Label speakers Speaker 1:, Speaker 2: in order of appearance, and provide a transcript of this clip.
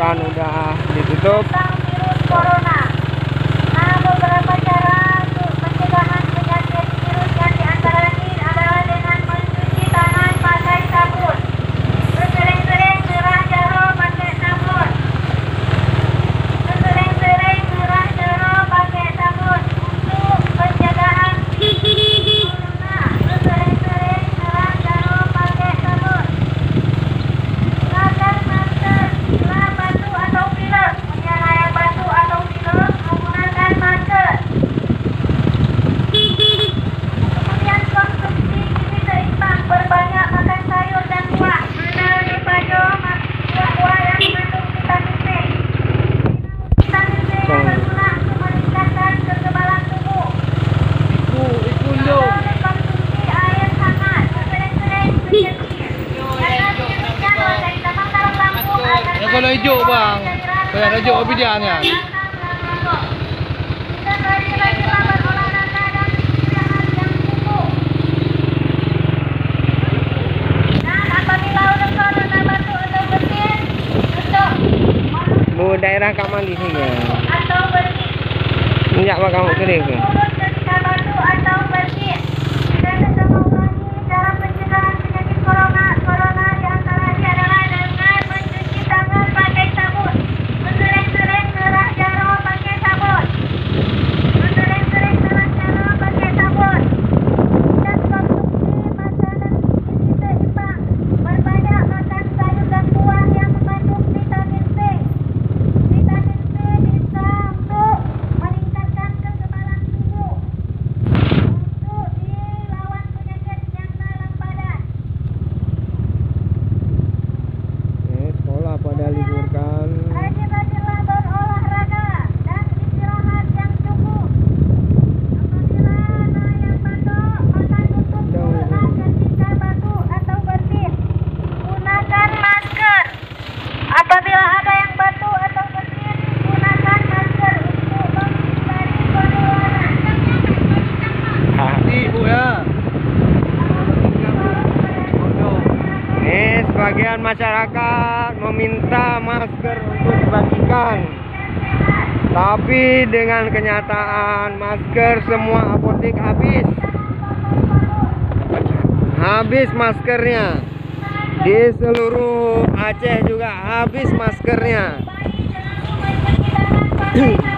Speaker 1: kan udah ditutup.
Speaker 2: Tentang virus corona. Nah, beberapa cara untuk pencegahan penyakit virus yang diantaranya adalah dengan mencuci tangan pakai sabun. Sering-sering gerah jaro pakai sabun. Sering-sering gerah jaro pakai sabun untuk pencegahan virus corona. Sering-sering gerah jaro pakai sabun. Gunakan masker bila batuk atau pilek. Menyerang batuk atau pilek menggunakan masker. Kemudian konsumsi gizi seimbang, berbanyak makan sayur dan buah. Menaruh pada buah-buah yang mengandung vitamin C. Vitamin C yang berguna untuk meningkatkan kekebalan tubuh. Konsumsi air hangat. Sering-sering mencuci. Jangan demikian wasai tambang taruh lampu agar
Speaker 3: Ya kalau hijau bang, kalau hijau obidian kan.
Speaker 2: dan rajin-rajin berolahraga dan istirahat yang cukup. Dan apabila udah corona batuk atau bersin, untuk
Speaker 1: Bu daerah Kak Mandi sini.
Speaker 2: atau bersin.
Speaker 1: Minyak apa kamu kering ke?
Speaker 2: Mulut ketika batuk atau bersin. Dan kita mengulangi cara pencegahan penyakit corona diantaranya adalah dengan mencuci tangan pakai sabun. Sering-sering gerah jaro pakai sabun. Sering-sering gerah jaro pakai sabun. Dan konsumsi makanan gizi seimbang. Berbanyak makan sayur dan buah yang mengandung vitamin C. Vitamin C bisa untuk meningkatkan kekebalan tubuh, untuk dilawan penyakit yang dalam badan.
Speaker 1: Sekolah pada liburkan.
Speaker 2: Rajin-rajinlah berolahraga dan istirahat yang cukup. Apabila ada yang batuk, maka tutup mulutlah ketika batuk atau bersin. Gunakan masker. Apabila ada yang batuk atau bersin, gunakan masker untuk menghindari penularan.
Speaker 3: Ibu ya.
Speaker 1: Ini sebagian masyarakat meminta masker untuk dibagikan. Tapi dengan kenyataan masker semua apotek habis. Habis maskernya. Di seluruh Aceh juga habis maskernya.
Speaker 2: Bagi pencegahan COVID-19.